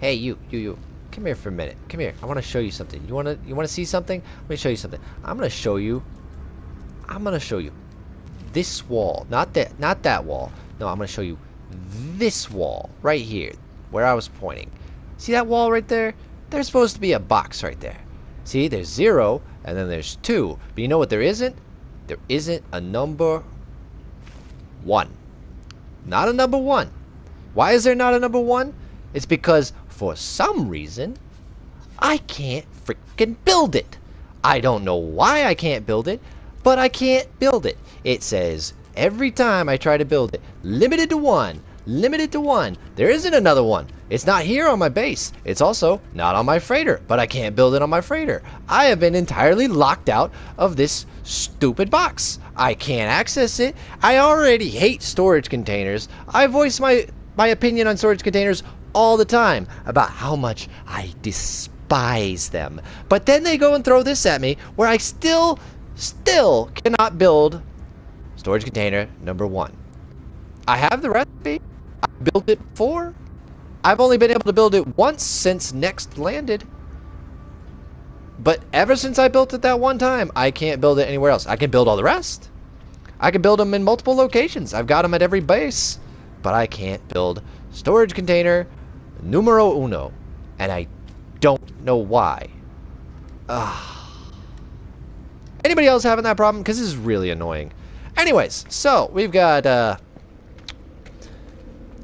Hey, you. Come here for a minute. Come here. I want to show you something. You wanna see something? Let me show you something. I'm gonna show you this wall. Not that wall. No, I'm gonna show you this wall right here, where I was pointing. See that wall right there? There's supposed to be a box right there. See, there's 0, and then there's 2. But you know what there isn't? There isn't a number 1. Not a number 1. Why is there not a number 1? It's because, for some reason, I can't freaking build it. I don't know why I can't build it, but I can't build it. It says, every time I try to build it, limited to 1, limited to 1. There isn't another 1. It's not here on my base. It's also not on my freighter, but I can't build it on my freighter. I have been entirely locked out of this stupid box. I can't access it. I already hate storage containers. I voice my opinion on storage containers all the time about how much I despise them. But then they go and throw this at me where I still cannot build storage container number 1. I have the recipe. I built it before. I've only been able to build it once since Next landed. But ever since I built it that one time, I can't build it anywhere else. I can build all the rest. I can build them in multiple locations. I've got them at every base. But I can't build storage container numero 1. And I don't know why. Anybody else having that problem? Because this is really annoying. Anyways, so we've got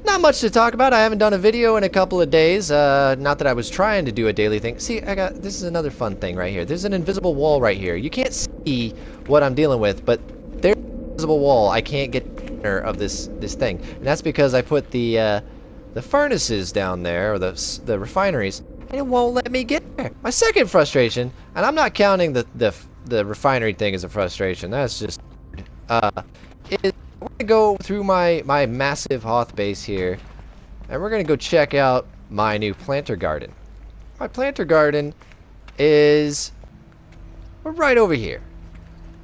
not much to talk about. I haven't done a video in a couple of days. Not that I was trying to do a daily thing. See, this is another fun thing right here. There's an invisible wall right here. You can't see what I'm dealing with, but there's an invisible wall. I can't get of this thing, and that's because I put the furnaces down there, or the refineries, and it won't let me get there. My second frustration, and I'm not counting the refinery thing as a frustration. That's just is we're gonna go through my massive Hoth base here, and we're gonna go check out my new planter garden. My planter garden is right over here.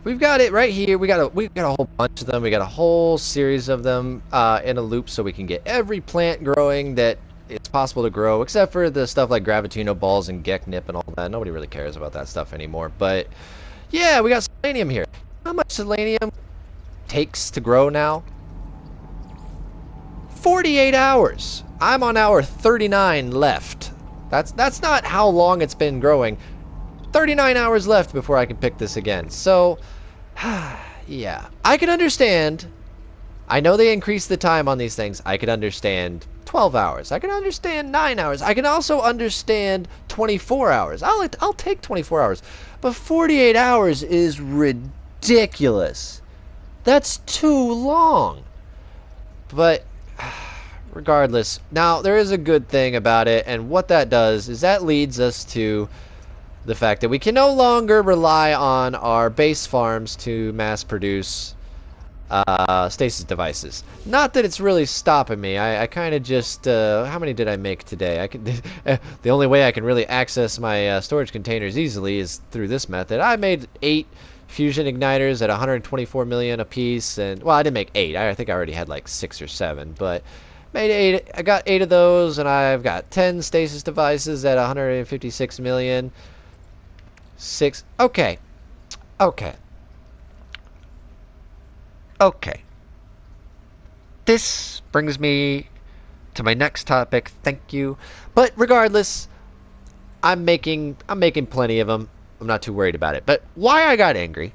We've got it right here. We got a whole bunch of them. We got a whole series of them in a loop, so we can get every plant growing that it's possible to grow, except for the stuff like Gravitino balls and Geknip and all that. Nobody really cares about that stuff anymore. But yeah, we got selenium here. How much selenium takes to grow now? 48 hours. I'm on hour 39 left. That's not how long it's been growing. 39 hours left before I can pick this again. So, yeah. I can understand. I know they increased the time on these things. I can understand 12 hours. I can understand 9 hours. I can also understand 24 hours. I'll take 24 hours. But 48 hours is ridiculous. That's too long. But regardless, now there is a good thing about it, and what that does is that leads us to the fact that we can no longer rely on our base farms to mass produce stasis devices. Not that it's really stopping me. I kind of just how many did I make today? I can the only way I can really access my storage containers easily is through this method. I made 8 fusion igniters at 124 million a piece, and well, I didn't make 8. I think I already had like 6 or 7, but made 8. I got 8 of those, and I've got 10 stasis devices at 156 million. 6. Okay. This brings me to my next topic. Thank you. But regardless, I'm making plenty of them. I'm not too worried about it. But why I got angry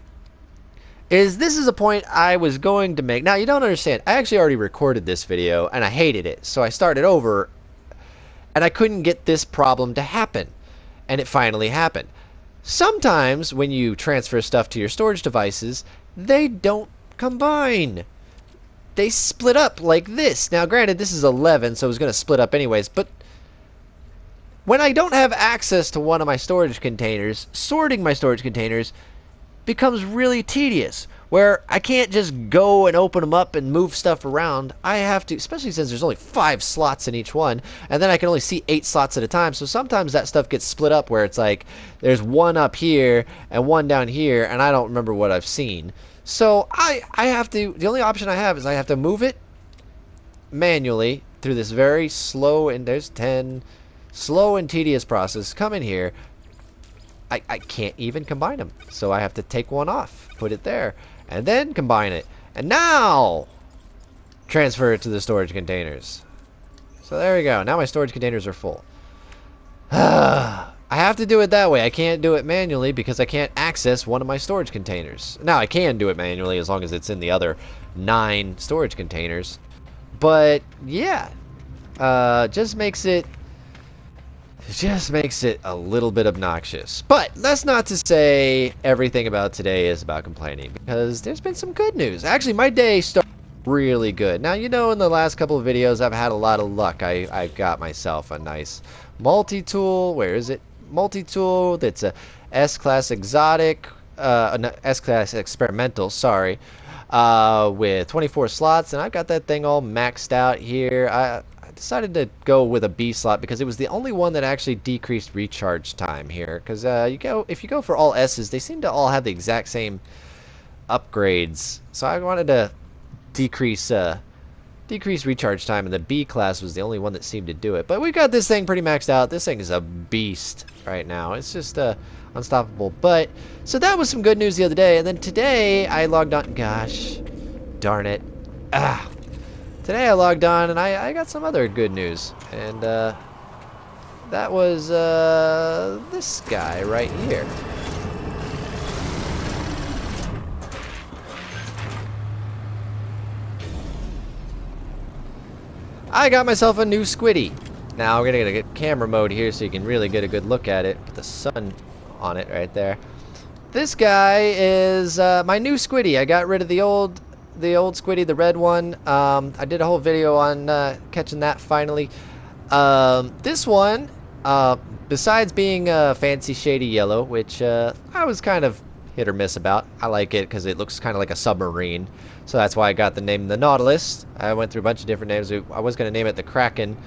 is this is a point I was going to make. Now, you don't understand. I actually already recorded this video, and I hated it. So I started over, and I couldn't get this problem to happen. And it finally happened. Sometimes when you transfer stuff to your storage devices, they don't combine. They split up like this. Now, granted, this is 11, so it was going to split up anyways, but when I don't have access to one of my storage containers, sorting my storage containers becomes really tedious, where I can't just go and open them up and move stuff around. I have to, especially since there's only 5 slots in each one, and then I can only see 8 slots at a time, so sometimes that stuff gets split up where it's like there's one up here and one down here, and I don't remember what I've seen. So I have to, the only option I have is I have to move it manually through this very slow, and there's 10, slow and tedious process. Come in here. I can't even combine them. So I have to take one off, put it there, and then combine it. And now, transfer it to the storage containers. So there we go. Now my storage containers are full. I have to do it that way. I can't do it manually because I can't access one of my storage containers. Now, I can do it manually as long as it's in the other 9 storage containers. But, yeah. Just makes it a little bit obnoxious. But that's not to say everything about today is about complaining, because there's been some good news. Actually, my day started really good. Now, you know, in the last couple of videos, I've had a lot of luck. I've got myself a nice multi-tool. Where is it? Multi-tool that's a S-class exotic, an S-class experimental, sorry, with 24 slots, and I've got that thing all maxed out here. I decided to go with a B slot because it was the only one that actually decreased recharge time here. Because if you go for all S's, they seem to all have the exact same upgrades. So I wanted to decrease recharge time, and the B class was the only one that seemed to do it. But we've got this thing pretty maxed out. This thing is a beast right now. It's just unstoppable. But so that was some good news the other day, and then today I logged on. Gosh, darn it! Today I logged on and I got some other good news, and that was this guy right here. I got myself a new squiddy. Now we're gonna get camera mode here so you can really get a good look at it. Put the sun on it right there. This guy is my new squiddy. I got rid of the old squiddy, the red one. I did a whole video on catching that finally. This one, besides being fancy shady yellow, which I was kind of hit or miss about. I like it because it looks kind of like a submarine. So that's why I got the name the Nautilus. I went through a bunch of different names. I was going to name it the Kraken,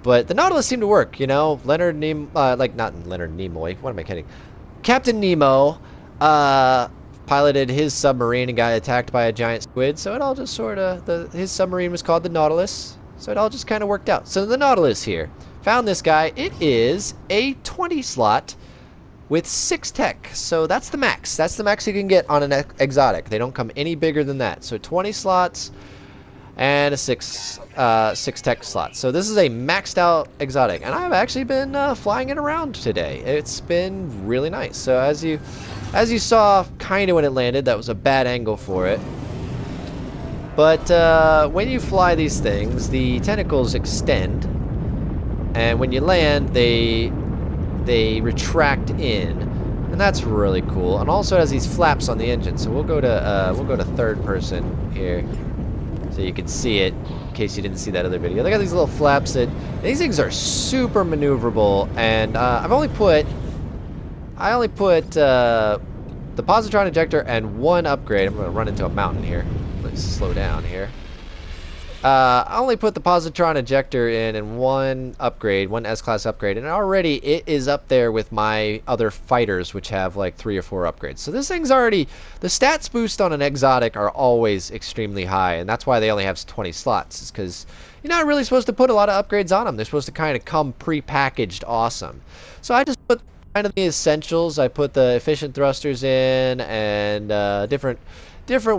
but the Nautilus seemed to work, you know. Not Leonard Nimoy. What am I kidding? Captain Nemo piloted his submarine and got attacked by a giant squid. So it all just sort of, his submarine was called the Nautilus. So it all just kind of worked out. So the Nautilus here. Found this guy. It is a 20 slot with 6 tech. So that's the max. That's the max you can get on an exotic. They don't come any bigger than that. So 20 slots and a 6 tech slot. So this is a maxed out exotic. And I've actually been flying it around today. It's been really nice. So as you saw kind of when it landed, that was a bad angle for it. But when you fly these things, the tentacles extend. And when you land, they retract in, and that's really cool. And also it has these flaps on the engine. So we'll go to third person here, so you can see it in case you didn't see that other video. They got these little flaps that these things are super maneuverable, and I only put the positron ejector and 1 upgrade. I'm gonna run into a mountain here. Let's slow down here. I only put the positron ejector in and 1 upgrade, 1 S-class upgrade, and already it is up there with my other fighters, which have like 3 or 4 upgrades. So this thing's already, the stats boost on an exotic are always extremely high, and that's why they only have 20 slots. It's because you're not really supposed to put a lot of upgrades on them. They're supposed to kind of come pre-packaged awesome. So I just put kind of the essentials. I put the efficient thrusters in and different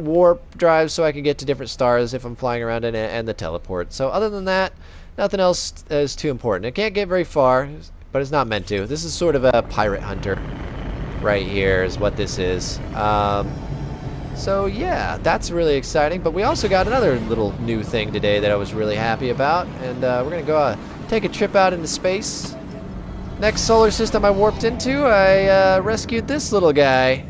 warp drives so I can get to different stars if I'm flying around in it, and the teleport. So other than that, nothing else is too important. It can't get very far, but it's not meant to. This is sort of a pirate hunter right here is what this is. So yeah, that's really exciting. But we also got another little new thing today that I was really happy about, and we're gonna go take a trip out into space. Next solar system I warped into, I rescued this little guy.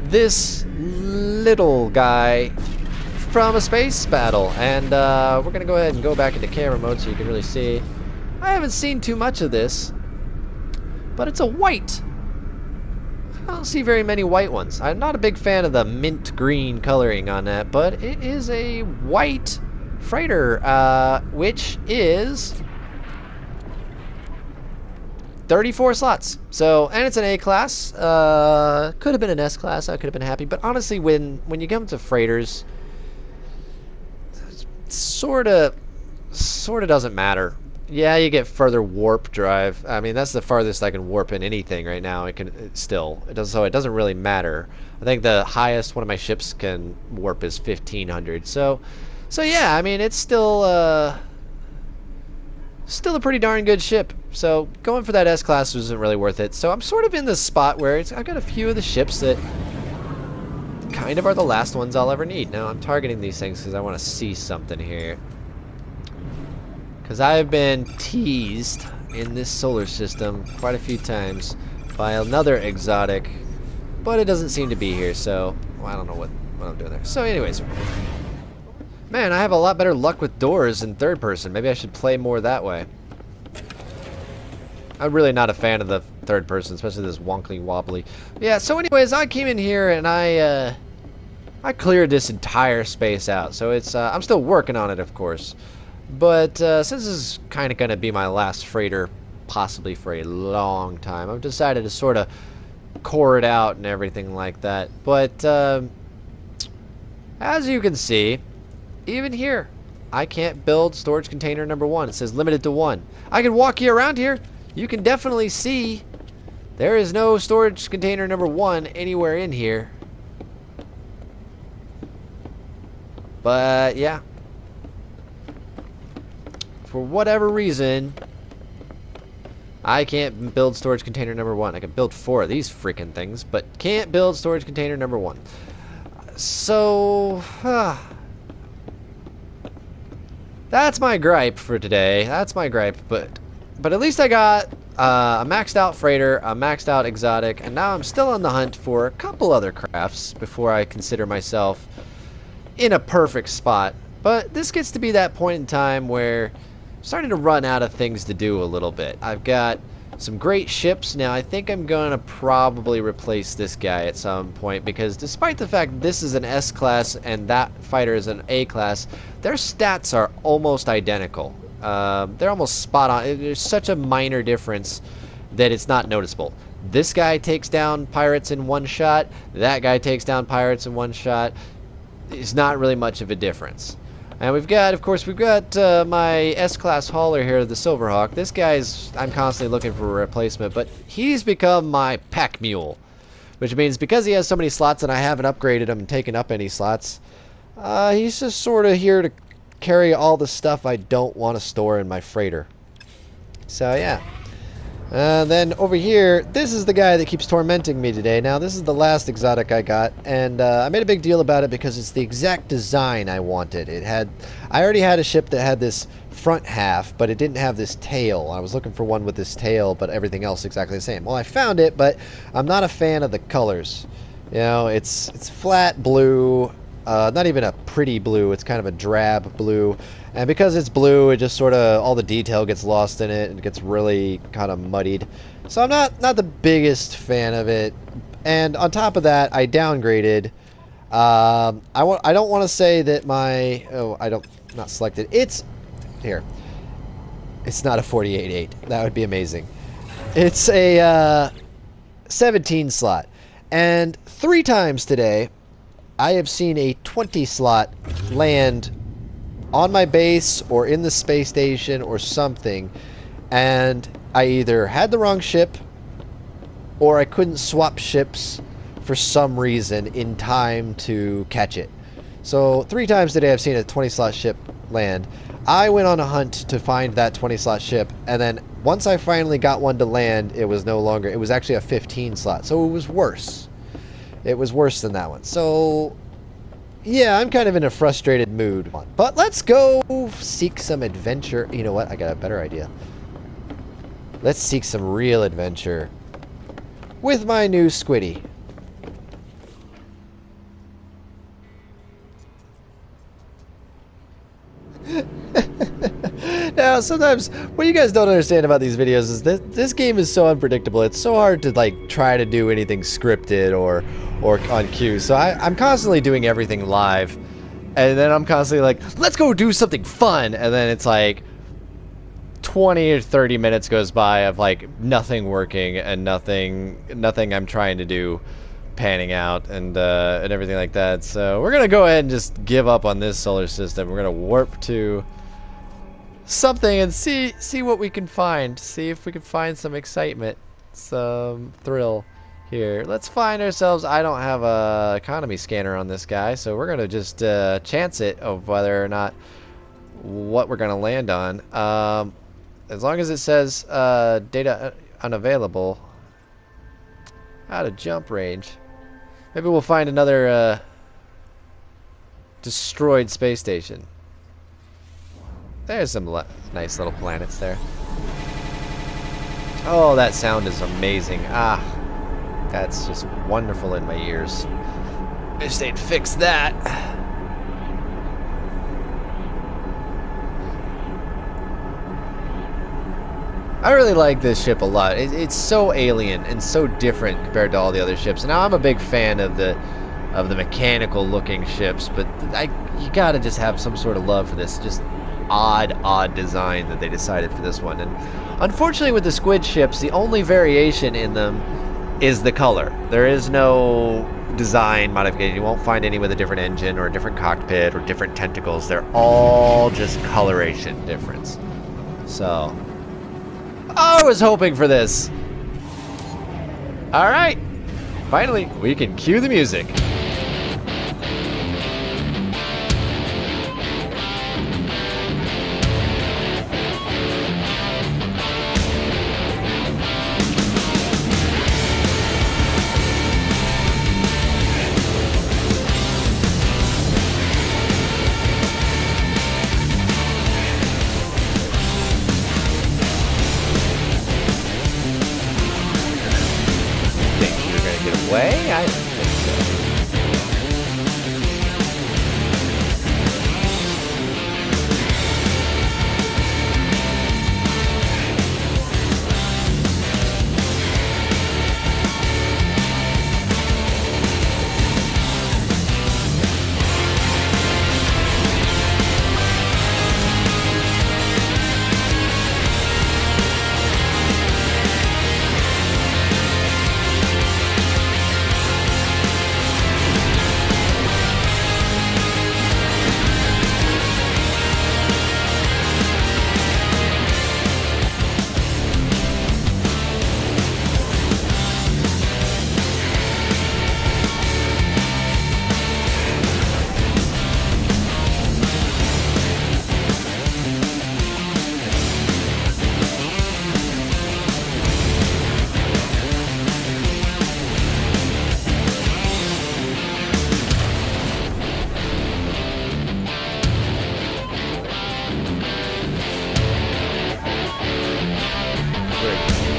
This little guy from a space battle, and we're gonna go ahead and go back into camera mode so you can really see. I haven't seen too much of this, but it's a white. I don't see very many white ones. I'm not a big fan of the mint green coloring on that, but it is a white freighter, which is 34 slots. So, and it's an A class. Could have been an S class. I could have been happy. But honestly, when you come to freighters, sort of doesn't matter. Yeah, you get further warp drive. I mean, that's the farthest I can warp in anything right now. It does, so it doesn't really matter. I think the highest one of my ships can warp is 1500. So yeah, I mean, it's still a pretty darn good ship. So going for that S class wasn't really worth it. So I'm sort of in this spot where I've got a few of the ships that kind of are the last ones I'll ever need. Now I'm targeting these things because I want to see something here. Because I've been teased in this solar system quite a few times by another exotic, but it doesn't seem to be here, so well, I don't know what I'm doing there. So anyways, man, I have a lot better luck with doors in third person. Maybe I should play more that way. I'm really not a fan of the third person, especially this wonkly wobbly. Yeah, so anyways, I came in here and I cleared this entire space out. So it's I'm still working on it, of course. But since this is kind of going to be my last freighter, possibly for a long time, I've decided to sort of core it out and everything like that. But as you can see, even here, I can't build storage container number 1. It says limited to 1. I can walk you around here. You can definitely see there is no storage container number 1 anywhere in here. But yeah, for whatever reason, I can't build storage container number 1. I can build 4 of these freaking things, but can't build storage container number 1. So, that's my gripe for today. That's my gripe, but at least I got a maxed out freighter, a maxed out exotic, and now I'm still on the hunt for a couple other crafts before I consider myself in a perfect spot. But this gets to be that point in time where I'm starting to run out of things to do a little bit. I've got some great ships. Now I think I'm going to probably replace this guy at some point, because despite the fact this is an S class and that fighter is an A class, their stats are almost identical. They're almost spot on. There's such a minor difference that it's not noticeable. This guy takes down pirates in one shot. That guy takes down pirates in one shot. It's not really much of a difference. And we've got, of course, my S-class hauler here, the Silverhawk. This guy's, I'm constantly looking for a replacement, but he's become my pack mule, which means because he has so many slots and I haven't upgraded him and taken up any slots, he's just sort of here to carry all the stuff I don't want to store in my freighter. So yeah. Then over here, this is the guy that keeps tormenting me today. Now, this is the last exotic I got, and I made a big deal about it because it's the exact design I wanted. I already had a ship that had this front half, but it didn't have this tail. I was looking for one with this tail, but everything else exactly the same. Well, I found it, but I'm not a fan of the colors. You know, it's flat blue, not even a pretty blue. It's kind of a drab blue. And because it's blue, it just sort of, all the detail gets lost in it and it gets really kind of muddied. So I'm not the biggest fan of it. And on top of that, I downgraded. I don't want to say that my, not selected. It's here. It's not a 48.8. That would be amazing. It's a 17 slot. And 3 times today, I have seen a 20 slot land on my base or in the space station or something, and I either had the wrong ship or I couldn't swap ships for some reason in time to catch it. So 3 times today I've seen a 20 slot ship land. I went on a hunt to find that 20 slot ship, and then once I finally got one to land, it was actually a 15 slot, so it was worse. It was worse than that one. So yeah, I'm kind of in a frustrated mood. But let's go seek some adventure. You know what? I got a better idea. Let's seek some real adventure with my new Squiddy. Now, sometimes what you guys don't understand about these videos is that this game is so unpredictable. It's so hard to like try to do anything scripted or on cue. So I'm constantly doing everything live, and then I'm constantly like, let's go do something fun, and then it's like 20 or 30 minutes goes by of like nothing working and nothing I'm trying to do panning out and everything like that. So we're gonna go ahead and just give up on this solar system. We're gonna warp to something and see what we can find. See if we can find some excitement, some thrill here. Let's find ourselves. I don't have a economy scanner on this guy, so we're gonna just chance it of whether or not what we're gonna land on. As long as it says data unavailable, out of jump range. Maybe we'll find another destroyed space station. There's some nice little planets there. Oh, that sound is amazing. Ah, that's just wonderful in my ears. Wish they'd fix that. I really like this ship a lot. It's so alien and so different compared to all the other ships. Now, I'm a big fan of the mechanical looking ships, but you gotta just have some sort of love for this just odd design that they decided for this one. And unfortunately with the squid ships, the only variation in them is the color. There is no design modification. You won't find any with a different engine or a different cockpit or different tentacles. They're all just coloration difference. So I was hoping for this. Alright, finally we can cue the music. Way? I don't think so.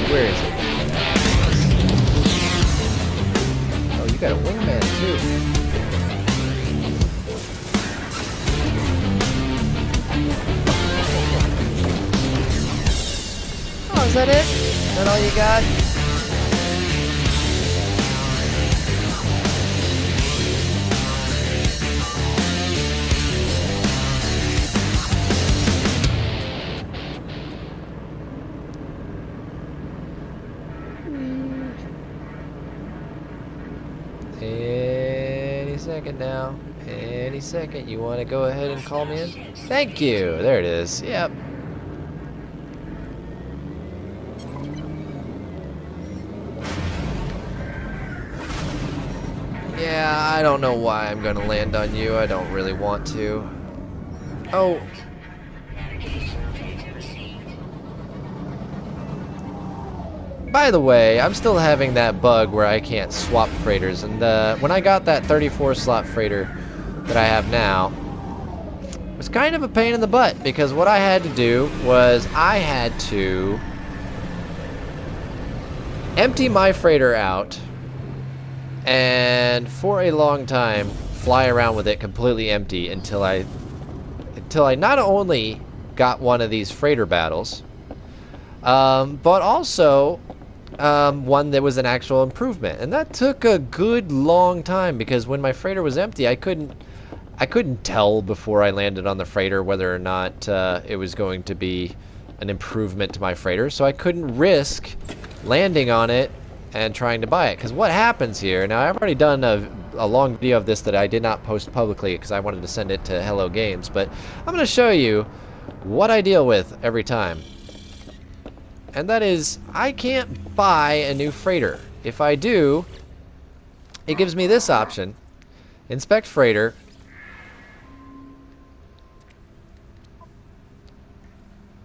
Where is it? Oh, you got a wingman too. Oh, is that it? Is that all you got? Any second now. Any second. You want to go ahead and call me in? Thank you. There it is. Yep. Yeah, I don't know why I'm going to land on you. I don't really want to. Oh. By the way, I'm still having that bug where I can't swap freighters, and when I got that 34 slot freighter that I have now, it was kind of a pain in the butt, because what I had to do was I had to empty my freighter out and for a long time fly around with it completely empty until I not only got one of these freighter battles, but also one that was an actual improvement, and that took a good long time, because when my freighter was empty, I couldn't tell before I landed on the freighter whether or not it was going to be an improvement to my freighter, so I couldn't risk landing on it and trying to buy it. Because what happens here, now I've already done a long video of this that I did not post publicly because I wanted to send it to Hello Games, but I'm going to show you what I deal with every time. And that is, I can't buy a new freighter. If I do, it gives me this option. Inspect freighter.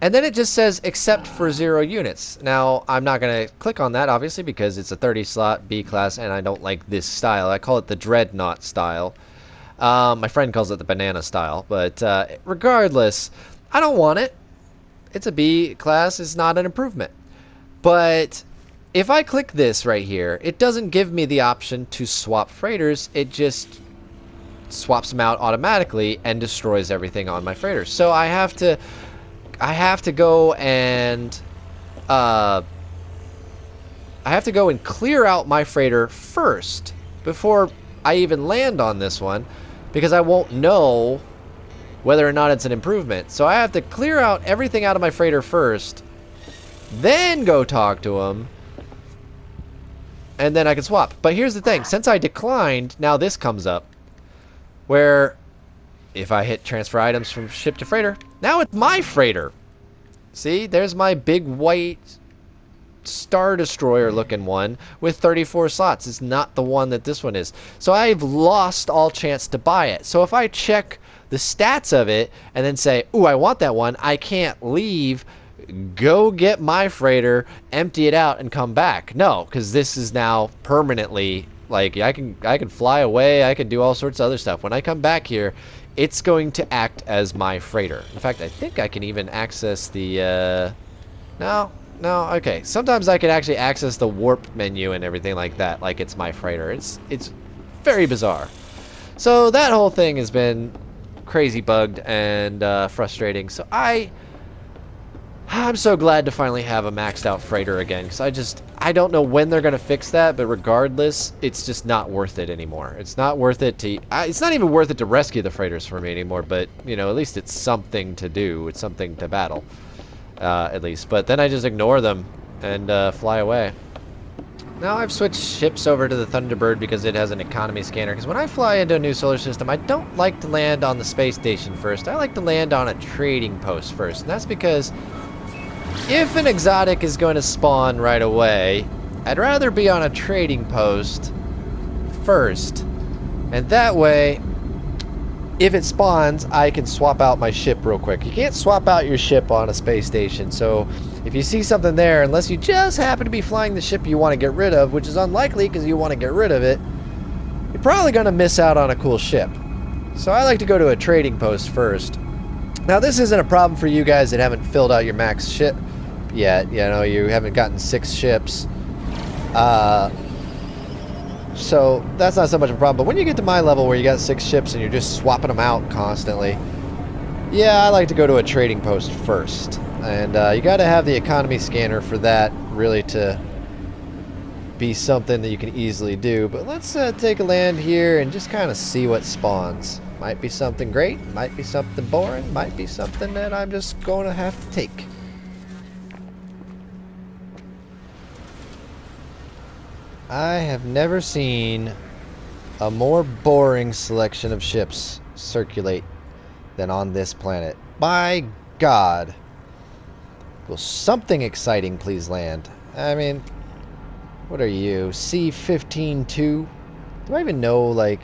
And then it just says except for 0 units. Now, I'm not going to click on that, obviously, because it's a 30 slot B class, and I don't like this style. I call it the Dreadnought style. My friend calls it the banana style. But regardless, I don't want it. It's a B class. It's not an improvement. But if I click this right here, it doesn't give me the option to swap freighters. It just swaps them out automatically and destroys everything on my freighters. So I have to go and clear out my freighter first before I even land on this one, because I won't know whether or not it's an improvement. So I have to clear out everything out of my freighter first, then go talk to him, and then I can swap. But here's the thing, since I declined, now this comes up, where if I hit transfer items from ship to freighter, now it's my freighter. See, there's my big white Star Destroyer looking one with 34 slots. It's not the one that this one is. So I've lost all chance to buy it. So if I check the stats of it and then say, ooh, I want that one, I can't leave, go get my freighter, empty it out, and come back. No, because this is now permanently, like, I can fly away, I can do all sorts of other stuff. When I come back here, it's going to act as my freighter. In fact, I think I can even access the, no, okay. Sometimes I can actually access the warp menu and everything like that, like it's my freighter. It's very bizarre. So that whole thing has been crazy bugged and frustrating. So I'm so glad to finally have a maxed out freighter again, because I don't know when they're going to fix that, but regardless, it's just not worth it anymore. It's not worth it to, it's not even worth it to rescue the freighters for me anymore, but, you know, at least it's something to do. It's something to battle, at least. But then I just ignore them and fly away. Now I've switched ships over to the Thunderbird because it has an economy scanner, because when I fly into a new solar system, I don't like to land on the space station first. I like to land on a trading post first, and that's because if an exotic is going to spawn right away, I'd rather be on a trading post first. And that way, if it spawns, I can swap out my ship real quick. You can't swap out your ship on a space station, so if you see something there, unless you just happen to be flying the ship you want to get rid of, which is unlikely because you want to get rid of it, you're probably going to miss out on a cool ship. So I like to go to a trading post first. Now, this isn't a problem for you guys that haven't filled out your max ship yet. You know, you haven't gotten 6 ships. So that's not so much of a problem. But when you get to my level where you got 6 ships and you're just swapping them out constantly, yeah, I like to go to a trading post first. And you got to have the economy scanner for that, really, to be something that you can easily do. But let's take a land here and just kind of see what spawns. Might be something great, might be something boring, might be something that I'm just going to have to take. I have never seen a more boring selection of ships circulate than on this planet. By God. Will something exciting please land? I mean, what are you? C-15-2? Do I even know, like...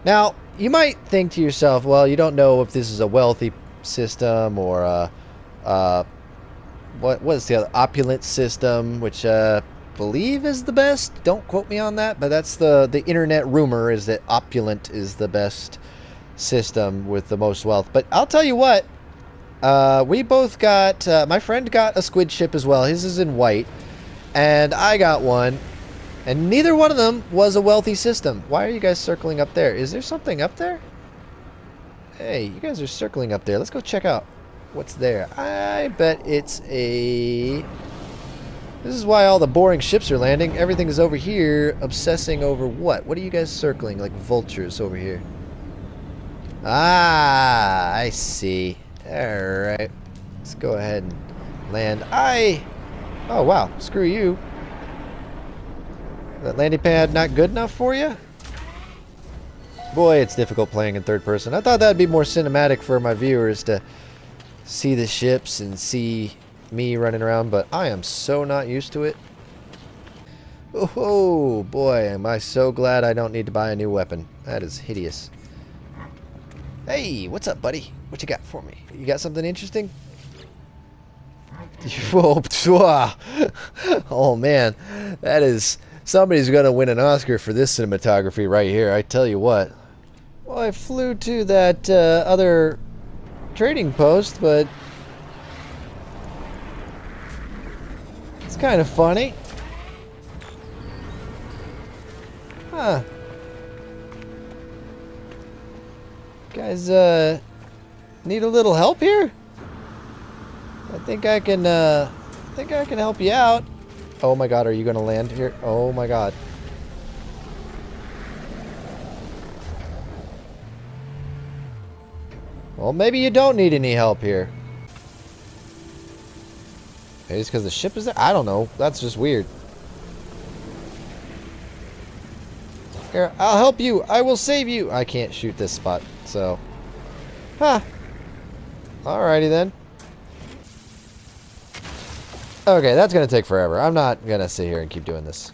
Now, you might think to yourself, well, you don't know if this is a wealthy system or what is the other, opulent system, which believe is the best. Don't quote me on that, but that's the internet rumor, is that opulent is the best system with the most wealth. But I'll tell you what, we both got, my friend got a squid ship as well. His is in white, and I got one. And neither one of them was a wealthy system. Why are you guys circling up there? Is there something up there? Hey, you guys are circling up there. Let's go check out what's there. I bet it's a... This is why all the boring ships are landing. Everything is over here obsessing over what? What are you guys circling like vultures over here? Ah, I see. Alright. Let's go ahead and land. Oh, wow. Screw you. That landing pad not good enough for you? Boy, it's difficult playing in third person. I thought that'd be more cinematic for my viewers to see the ships and see me running around, but I am so not used to it. Oh boy, am I so glad I don't need to buy a new weapon. That is hideous. Hey, what's up, buddy? What you got for me? You got something interesting? Oh man, that is... Somebody's gonna win an Oscar for this cinematography right here, I tell you what. Well, I flew to that other trading post, but it's kind of funny. Huh. Guys, need a little help here? I think I can help you out. Oh my god, are you gonna land here? Oh my god. Well, maybe you don't need any help here. Maybe it's because the ship is there? I don't know. That's just weird. Here, I'll help you. I will save you. I can't shoot this spot, so... Huh. Alrighty then. Okay, that's gonna take forever. I'm not gonna sit here and keep doing this.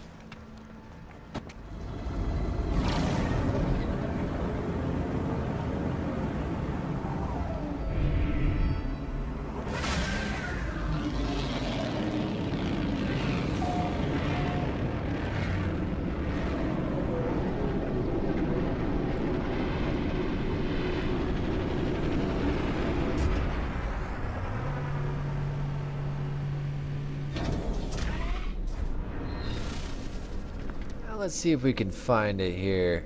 Let's see if we can find it here.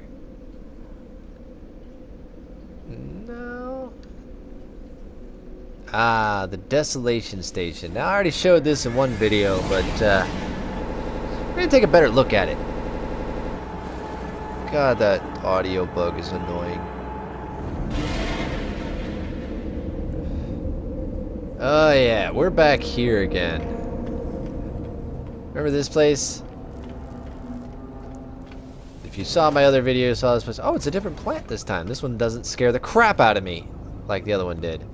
No. Ah, the Desolation Station. Now, I already showed this in one video, but we're going to take a better look at it. God, that audio bug is annoying. Oh, yeah, we're back here again. Remember this place? If you saw my other video, you saw this place. Oh, it's a different plant this time. This one doesn't scare the crap out of me like the other one did.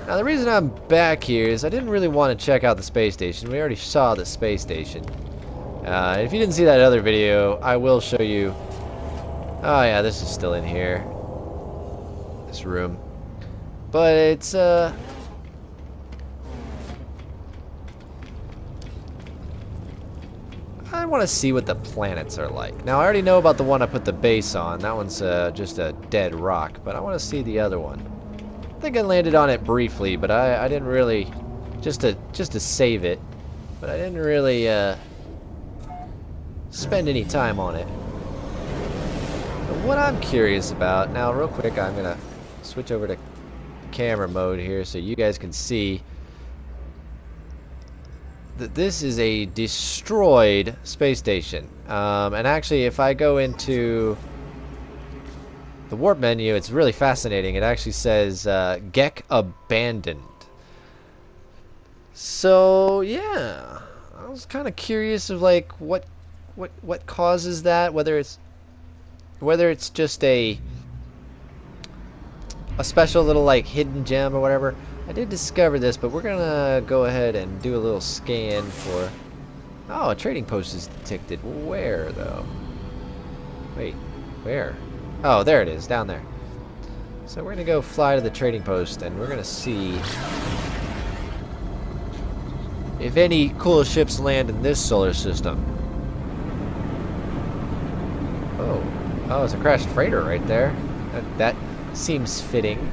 Now, the reason I'm back here is I didn't really want to check out the space station. We already saw the space station. If you didn't see that other video, I will show you. Oh, yeah, this is still in here. This room. But it's, I want to see what the planets are like. Now, I already know about the one I put the base on. That one's just a dead rock, but I want to see the other one. I think I landed on it briefly, but I didn't really... Just to save it. But I didn't really spend any time on it. But what I'm curious about... Now, real quick, I'm going to switch over to camera mode here so you guys can see that this is a destroyed space station. And actually, if I go into the warp menu, it's really fascinating. It actually says Gek abandoned. So yeah, I was kind of curious of like what causes that. Whether it's just a special little like hidden gem or whatever. I did discover this, but we're gonna go ahead and do a little scan for... Oh, a trading post is detected. Where, though? Wait, where? Oh, there it is, down there. So we're gonna go fly to the trading post, and we're gonna see if any cool ships land in this solar system. Oh, it's a crashed freighter right there. That seems fitting.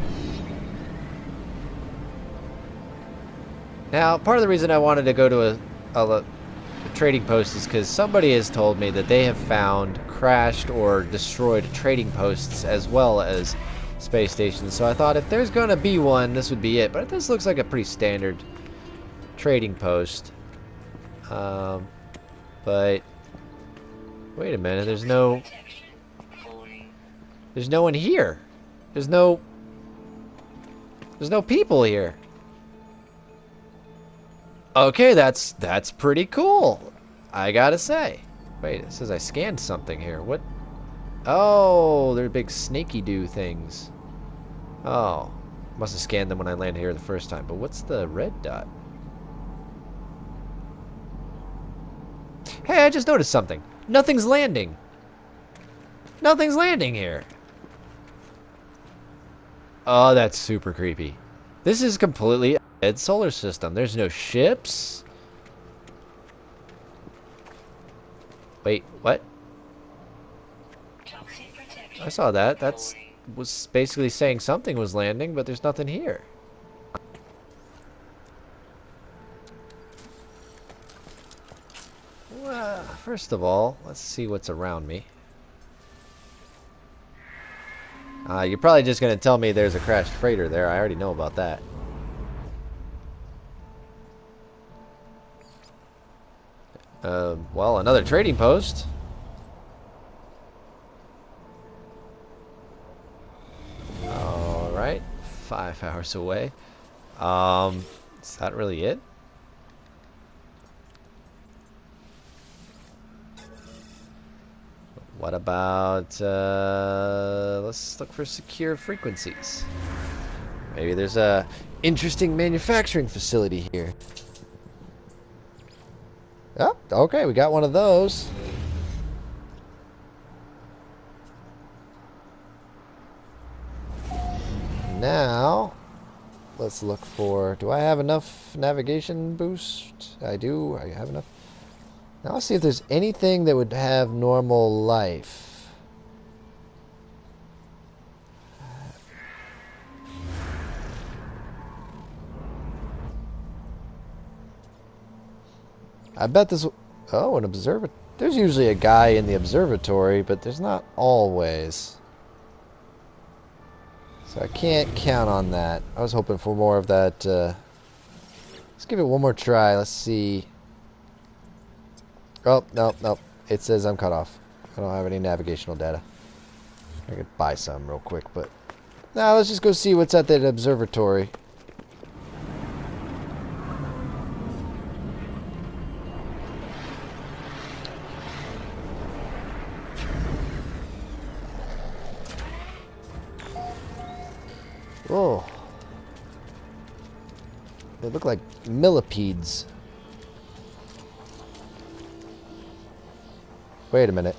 Now, part of the reason I wanted to go to a trading post is because somebody has told me that they have found crashed or destroyed trading posts as well as space stations. So I thought if there's going to be one, this would be it. But this looks like a pretty standard trading post. But wait a minute, there's no one here. There's no people here. Okay, that's pretty cool, I gotta say. Wait, it says I scanned something here. What? Oh, they're big snaky-do things. Oh. Must have scanned them when I landed here the first time. But what's the red dot? Hey, I just noticed something. Nothing's landing. Nothing's landing here. Oh, that's super creepy. This is completely a dead solar system. There's no ships. Wait, what? I saw that. Was basically saying something was landing, but there's nothing here. Well, first of all, let's see what's around me. You're probably just going to tell me there's a crashed freighter there. I already know about that. Well, another trading post. Alright, 5 hours away. Is that really it? What about, let's look for secure frequencies. Maybe there's a interesting manufacturing facility here. Oh, okay, we got one of those. Now, let's look for, do I have enough navigation boost? I do, I have enough. Now let's see if there's anything that would have normal life. I bet this... Oh, an observatory. There's usually a guy in the observatory, but there's not always. So I can't count on that. I was hoping for more of that. Let's give it one more try. Let's see. Oh, nope. It says I'm cut off. I don't have any navigational data. I could buy some real quick, but... Now let's just go see what's at that observatory. Oh. They look like millipedes. Wait a minute.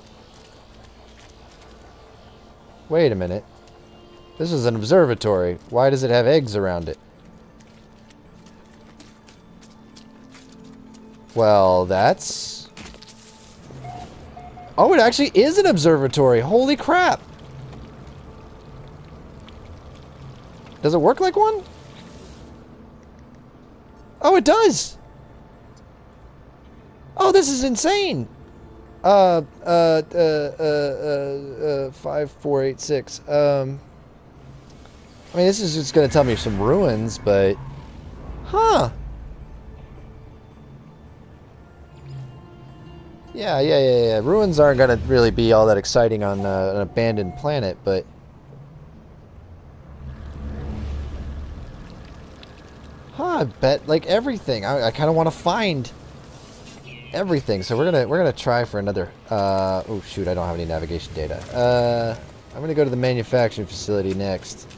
Wait a minute. This is an observatory. Why does it have eggs around it? Well, that's... Oh, it actually is an observatory. Holy crap. Does it work like one? Oh, it does. Oh, this is insane. 5486. I mean, this is just gonna tell me some ruins, but... Huh. Yeah. Ruins aren't gonna really be all that exciting on an abandoned planet, but... Huh, I bet, like, everything. I kind of want to find... everything. So we're gonna try for another. Oh shoot! I don't have any navigation data. I'm gonna go to the manufacturing facility next.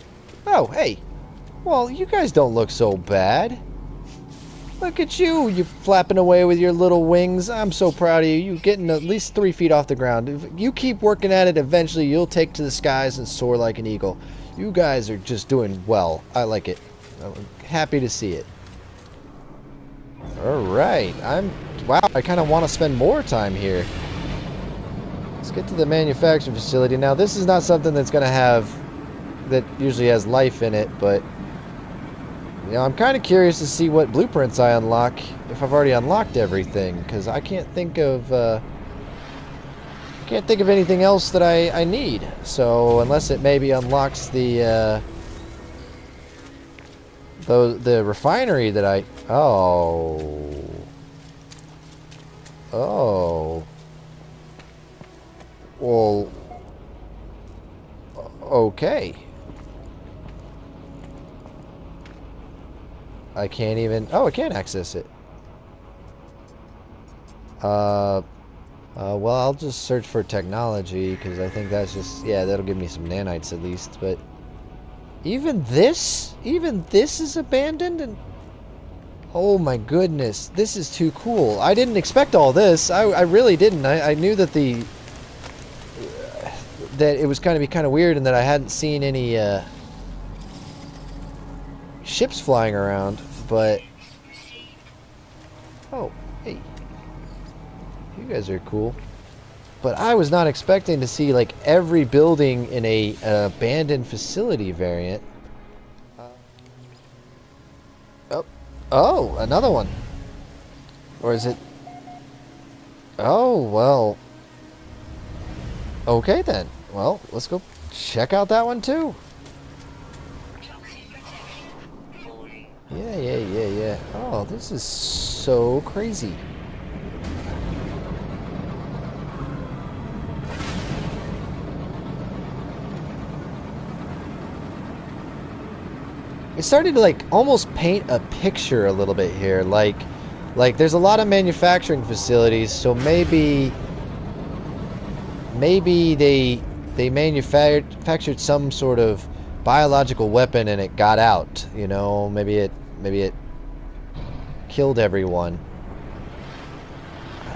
Oh hey, well you guys don't look so bad. Look at you! You flapping away with your little wings. I'm so proud of you. You getting at least 3 feet off the ground. If you keep working at it, eventually you'll take to the skies and soar like an eagle. You guys are just doing well. I like it. I'm happy to see it. Alright, wow, I kind of want to spend more time here. Let's get to the manufacturing facility. Now, this is not something that's going to have... that usually has life in it, but... You know, I'm kind of curious to see what blueprints I unlock, if I've already unlocked everything, because I can't think of... can't think of anything else that I need. So, unless it maybe unlocks the refinery that I... Oh. Well... Okay. I can't even... Oh, I can't access it. Well, I'll just search for technology, because I think that's just... Yeah, that'll give me some nanites at least, but... Even this is abandoned? And oh my goodness, this is too cool. I didn't expect all this. I really didn't. I knew that that it was going to be kind of weird and that I hadn't seen any ships flying around, but oh, hey. You guys are cool. But I was not expecting to see like every building in a abandoned facility variant. Oh, another one. Or is it? Oh, well. Okay then. Well, let's go check out that one too. Yeah. Oh, this is so crazy. It started to like almost paint a picture a little bit here, like there's a lot of manufacturing facilities, so maybe they manufactured some sort of biological weapon and it got out, you know, maybe it killed everyone.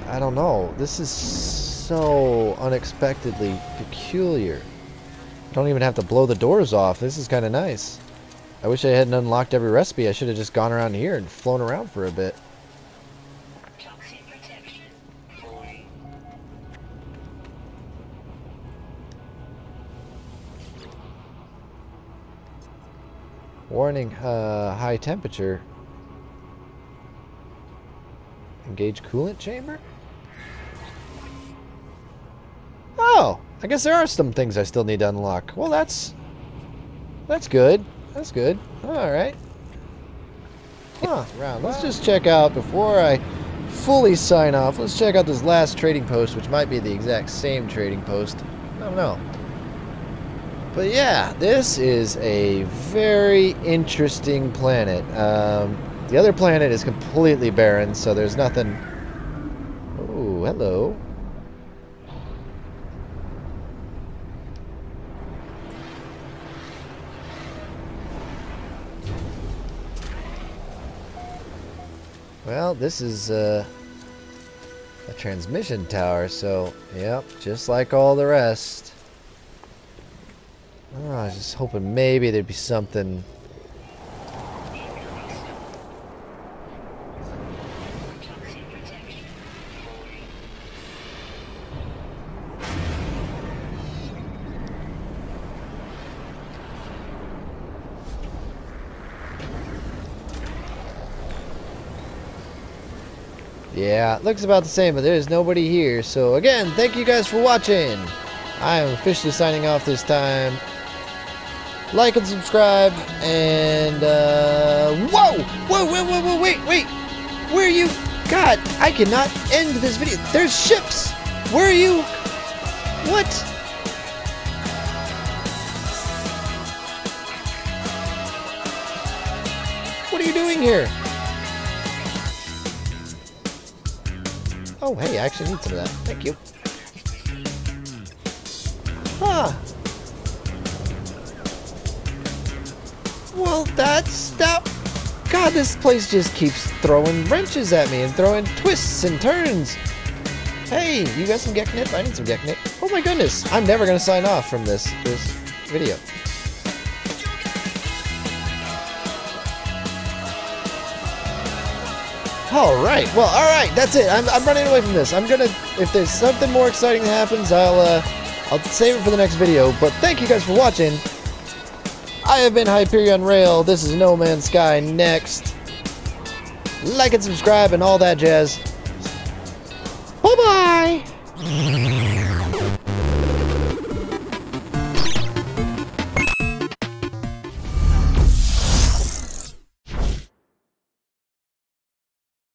I don't know. This is so unexpectedly peculiar. I don't even have to blow the doors off. This is kind of nice. I wish I hadn't unlocked every recipe. I should have just gone around here and flown around for a bit. Warning, high temperature. Engage coolant chamber? Oh, I guess there are some things I still need to unlock. Well, that's good. That's good. Alright. Huh, let's just check out, before I fully sign off, let's check out this last trading post, which might be the exact same trading post. I don't know. But yeah, this is a very interesting planet. The other planet is completely barren, so there's nothing... Oh, hello. Well, this is a transmission tower, so, yep, just like all the rest. Oh, I was just hoping maybe there'd be something. Yeah, it looks about the same, but there's nobody here. So again, thank you guys for watching. I am officially signing off this time. Like and subscribe, and whoa, wait, where are you? God, I cannot end this video. There's ships. Where are you? What? What are you doing here? Oh, hey, I actually need some of that. Thank you. Huh. Well, that's that. God, this place just keeps throwing wrenches at me and throwing twists and turns. Hey, you got some Geknip? I need some Geknip. Oh my goodness, I'm never gonna sign off from this video. Alright, well, alright, that's it. I'm running away from this. I'm gonna, if there's something more exciting that happens, I'll save it for the next video. But thank you guys for watching. I have been Hyperion Rail. This is No Man's Sky. Next, like and subscribe and all that jazz.